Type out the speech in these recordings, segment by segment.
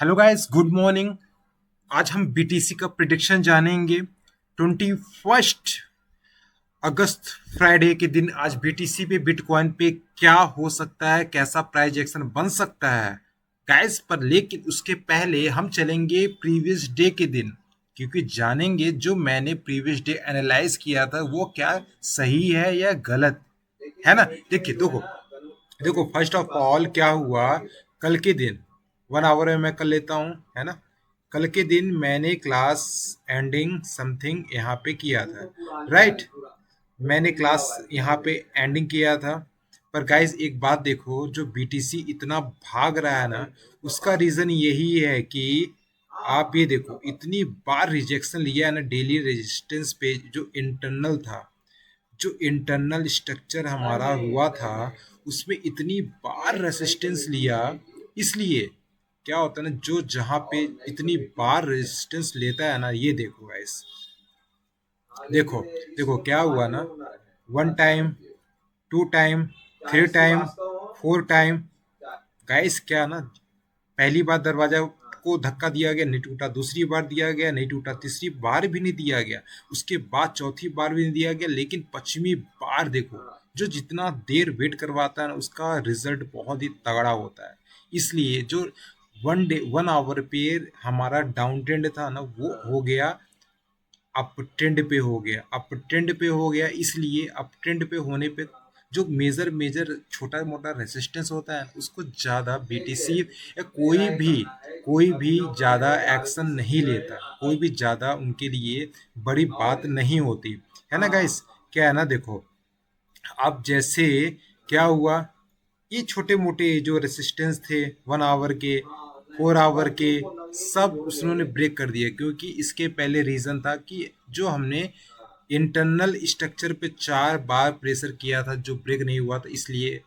Hello guys, good morning. आज हम BTC का प्रिडिक्शन जानेंगे। 21 अगस्त फ्राइडे के दिन आज बीटीसी पे बिटकॉइन पे क्या हो सकता है, कैसा प्राइस एक्शन बन सकता है गाइस। पर लेकिन उसके पहले हम चलेंगे प्रीवियस डे के दिन, क्योंकि जानेंगे जो मैंने प्रीवियस डे एनालाइज किया था वो क्या सही है या गलत है ना। देखिए, देखो देखो फर्स्ट ऑफ ऑल क्या हुआ कल के दिन। 1 आवर में मैं कर लेता हूँ, है ना। कल के दिन मैंने क्लास एंडिंग समथिंग यहाँ पे किया था, राइट। मैंने क्लास यहाँ पे एंडिंग किया था। पर गाइज एक बात देखो, जो बीटीसी इतना भाग रहा है ना, उसका रीजन यही है कि आप ये देखो इतनी बार रिजेक्शन लिया है ना डेली रेजिस्टेंस पे। जो इंटरनल स्ट्रक्चर हमारा हुआ था उसमें इतनी बार रेसिस्टेंस लिया। इसलिए क्या होता है ना, जो जहाँ पे इतनी बार रेजिस्टेंस लेता है ना, ये देखो गाइस, देखो देखो क्या हुआ ना। 1 time, 2 time, 3 time, 4 time. Guys क्या ना, पहली बार दरवाजा को धक्का दिया गया, नहीं टूटा। दूसरी बार दिया गया, नहीं टूटा। तीसरी बार भी नहीं दिया गया। उसके बाद चौथी बार भी नहीं दिया गया। लेकिन पांचवी बार देखो, जो जितना देर वेट करवाता है ना उसका रिजल्ट बहुत ही तगड़ा होता है। इसलिए जो 1 आवर पे हमारा डाउन ट्रेंड था ना, वो हो गया अप ट्रेंड पे हो गया। अप ट्रेंड पे हो गया, इसलिए अप ट्रेंड पे होने पे जो मेजर मेजर छोटा मोटा रेसिस्टेंस होता है उसको ज़्यादा बीटीसी या कोई भी ज़्यादा एक्शन नहीं लेता। कोई भी ज़्यादा उनके लिए बड़ी बात नहीं होती, है ना गाइस। क्या है ना, देखो अब जैसे क्या हुआ, ये छोटे मोटे जो रेसिस्टेंस थे 1 आवर के, 4 आवर के, सब उसने ब्रेक कर दिया। क्योंकि इसके पहले रीजन था कि जो हमने इंटरनल स्ट्रक्चर पे 4 बार प्रेशर किया था जो ब्रेक नहीं हुआ था, इसलिए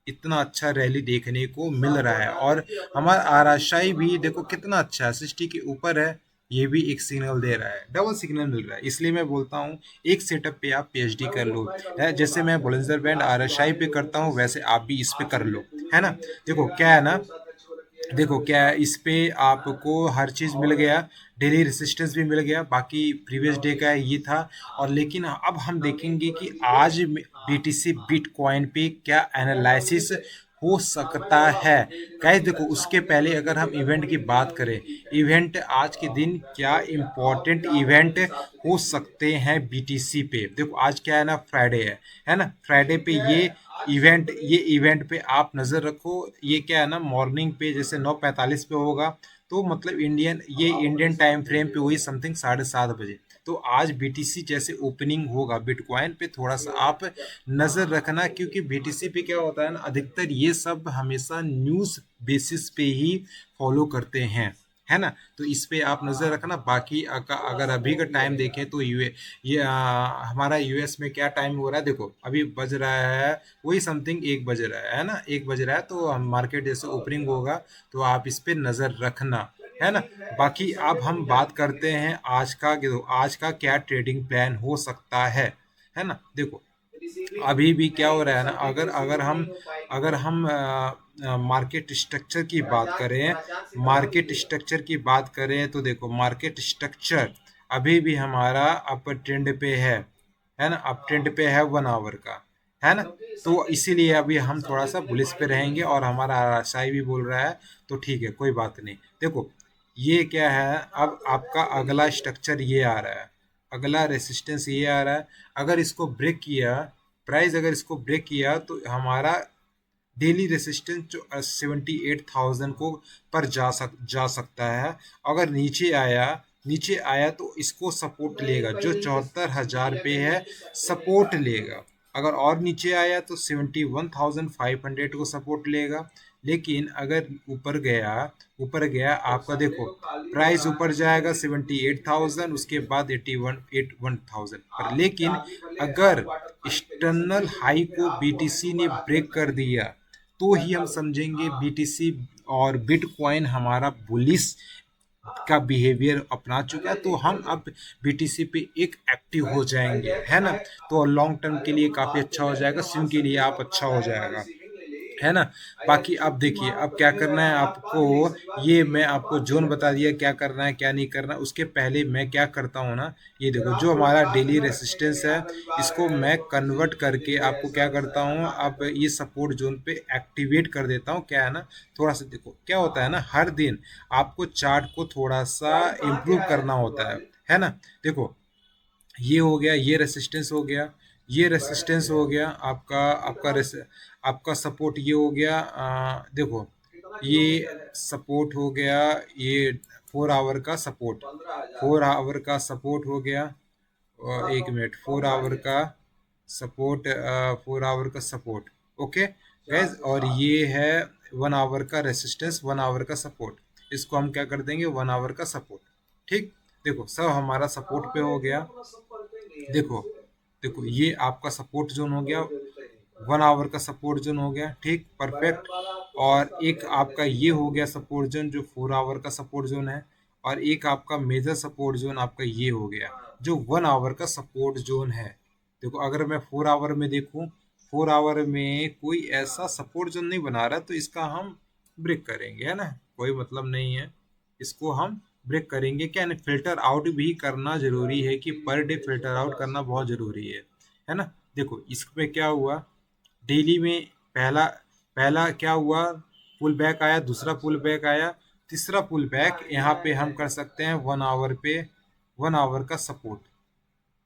इतना अच्छा रैली देखने को मिल रहा है। और हमारा आरएसआई भी देखो कितना अच्छा है, 60 के ऊपर है। ये भी एक सिग्नल दे रहा है, डबल सिग्नल मिल रहा है। इसलिए मैं बोलता हूँ एक सेटअप पे आप पीएचडी कर लो, है। जैसे मैं बोलेंजर बैंड आरएसआई पे करता हूँ वैसे आप भी इस पे कर लो, है ना। देखो क्या है ना, देखो क्या है, इस पे आपको हर चीज़ मिल गया। डेली रेसिस्टेंस भी मिल गया, बाकी प्रीवियस डे का ये था। और लेकिन अब हम देखेंगे कि आज बीटीसी बिटकॉइन पे क्या एनालिसिस हो सकता है। गाइस देखो, उसके पहले अगर हम इवेंट की बात करें, इवेंट आज के दिन क्या इम्पोर्टेंट इवेंट हो सकते हैं बीटीसी पे। देखो आज क्या है ना, फ्राइडे है ना। फ्राइडे पे ये इवेंट पे आप नज़र रखो। ये क्या है ना, मॉर्निंग पे जैसे 9:45 पे होगा। तो मतलब इंडियन टाइम फ्रेम पे वही समथिंग 7:30 बजे। तो आज बीटीसी जैसे ओपनिंग होगा बिटकॉइन पे, थोड़ा सा आप नज़र रखना। क्योंकि बीटीसी पे क्या होता है ना, अधिकतर ये सब हमेशा न्यूज़ बेसिस पे ही फॉलो करते हैं, है ना। तो इस पे आप नज़र रखना। बाकी अगर अभी का टाइम देखें तो हमारा यूएस में क्या टाइम हो रहा है, देखो अभी बज रहा है वही समथिंग 1 बज रहा है ना। 1 बज रहा है, तो हम मार्केट जैसे ओपनिंग होगा तो आप इस पे नज़र रखना, है ना। बाकी अब हम बात करते हैं आज का, कि आज का क्या ट्रेडिंग प्लान हो सकता है ना। देखो अभी भी क्या हो रहा है ना, अगर हम मार्केट स्ट्रक्चर की बात करें, तो देखो मार्केट स्ट्रक्चर अभी भी हमारा अपर ट्रेंड पे है ना। अप ट्रेंड पे है 1 आवर का, है ना। तो इसीलिए अभी हम थोड़ा सा बुलिस पे रहेंगे और हमारा आरएसआई भी बोल रहा है, तो ठीक है, कोई बात नहीं। देखो ये क्या है, अब आपका अगला स्ट्रक्चर ये आ रहा है, अगला रेसिस्टेंस ये आ रहा है। अगर इसको ब्रेक किया, अगर इसको ब्रेक किया तो हमारा डेली रेसिस्टेंस जो 78,000 को पर जा सकता है। अगर नीचे आया तो इसको सपोर्ट लेगा, जो 74,000 पे है, सपोर्ट लेगा। अगर और नीचे आया तो 71,500 को सपोर्ट लेगा। लेकिन अगर ऊपर गया आपका, देखो प्राइस ऊपर जाएगा 78,000, उसके बाद 81,000 पर। लेकिन अगर एक्सटर्नल हाई को बीटीसी ने ब्रेक कर दिया तो ही हम समझेंगे बीटीसी और बिटकॉइन हमारा बुलिस का बिहेवियर अपना चुका है। तो हम अब बीटीसी पे एक एक्टिव हो जाएंगे, है ना। तो लॉन्ग टर्म के लिए काफी अच्छा हो जाएगा, स्विंग के लिए आप अच्छा हो जाएगा। है ना। बाकी अब देखिए अब क्या करना है आपको, ये मैं आपको जोन बता दिया क्या करना है क्या नहीं करना। उसके पहले मैं क्या करता हूँ ना, ये देखो जो हमारा डेली रेसिस्टेंस है इसको मैं कन्वर्ट करके आपको क्या करता हूँ, अब ये सपोर्ट जोन पे एक्टिवेट कर देता हूँ। क्या है ना, थोड़ा सा देखो क्या होता है ना, हर दिन आपको चार्ट को थोड़ा सा इम्प्रूव करना होता है ना। देखो ये हो गया, ये रेसिस्टेंस हो गया, ये रेसिस्टेंस हो गया आपका, आपका सपोर्ट ये हो गया। देखो ये सपोर्ट हो गया, ये 4 आवर का सपोर्ट, 4 आवर का सपोर्ट हो गया। और 1 मिनट, 4 आवर का सपोर्ट, 4 आवर का सपोर्ट। ओके गैस, और ये है 1 आवर का रेसिस्टेंस, 1 आवर का सपोर्ट। इसको हम क्या कर देंगे, 1 आवर का सपोर्ट। ठीक, देखो सब हमारा सपोर्ट पे हो गया। देखो देखो ये आपका सपोर्ट जोन हो गया, 1 आवर का सपोर्ट जोन हो गया। ठीक, परफेक्ट। और एक आपका ये हो गया सपोर्ट जोन जो 4 आवर का सपोर्ट जोन है। और एक आपका मेजर सपोर्ट जोन आपका ये हो गया जो 1 आवर का सपोर्ट जोन है। देखो अगर मैं 4 आवर में देखूं, 4 आवर में कोई ऐसा सपोर्ट जोन नहीं बना रहा, तो इसका हम ब्रेक करेंगे, है ना, कोई मतलब नहीं है। इसको हम ब्रेक करेंगे। क्या है, फिल्टर आउट भी करना जरूरी है कि पर डे फिल्टर आउट करना बहुत जरूरी है ना। देखो इसमें क्या हुआ, डेली में पहला पहला क्या हुआ, पुल बैक आया, दूसरा पुल बैक आया, तीसरा पुल बैक। यहाँ पे हम कर सकते हैं 1 आवर पे, 1 आवर का सपोर्ट।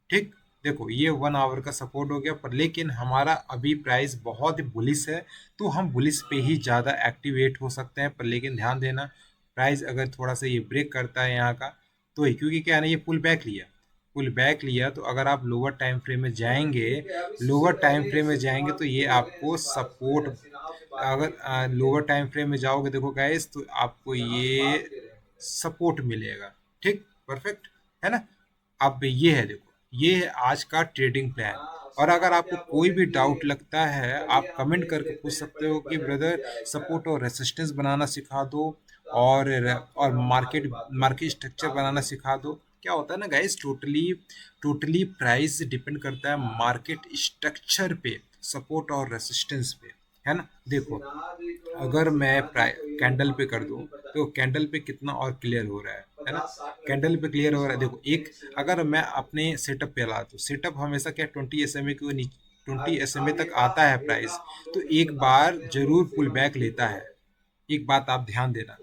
ठीक, देखो ये 1 आवर का सपोर्ट हो गया, पर लेकिन हमारा अभी प्राइस बहुत ही बुलिश है, तो हम बुलिश पे ही ज़्यादा एक्टिवेट हो सकते हैं। पर लेकिन ध्यान देना, प्राइस अगर थोड़ा सा ये ब्रेक करता है यहाँ का, तो ही क्योंकि क्या है ना, ये पुल बैक लिया, पुल बैक लिया, तो अगर आप लोअर टाइम फ्रेम में जाएंगे, लोअर टाइम फ्रेम में जाएंगे तो ये आपको सपोर्ट, अगर लोअर टाइम फ्रेम में जाओगे देखो गाइस, तो आपको ये सपोर्ट मिलेगा। ठीक, परफेक्ट, है ना। अब ये है, देखो ये है आज का ट्रेडिंग प्लान। और अगर आपको कोई भी डाउट लगता है, आप कमेंट करके पूछ सकते हो कि ब्रदर सपोर्ट और रेसिस्टेंस बनाना सिखा दो, और मार्केट मार्केट स्ट्रक्चर बनाना सिखा दो। क्या होता है ना guys, totally totally price depend करता है मार्केट स्ट्रक्चर पे, सपोर्ट और रेसिस्टेंस पे, है ना। देखो अगर मैं कैंडल पे कर दूं, तो कैंडल पे कितना और क्लियर हो रहा है ना, कैंडल पे क्लियर हो रहा है। देखो एक, अगर मैं अपने सेटअप पे ला, तो सेटअप हमेशा क्या 20 SMA के 20 SMA तक आता है प्राइस, तो एक बार जरूर पुल बैक लेता है। एक बात आप ध्यान देना,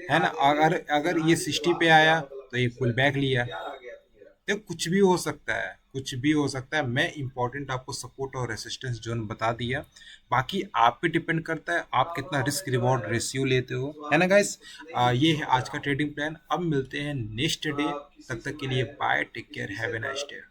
है ना। अगर अगर ये 60 पे आया तो ये पुल बैक लिया। देखो कुछ भी हो सकता है, कुछ भी हो सकता है। मैं इंपॉर्टेंट आपको सपोर्ट और रेसिस्टेंस जोन बता दिया, बाकी आप पे डिपेंड करता है आप कितना रिस्क रिवॉर्ड रेशियो लेते हो, है ना गाइस। ये है आज का ट्रेडिंग प्लान। अब मिलते हैं नेक्स्ट डे, तब तक के लिए bye, take care, have a nice day.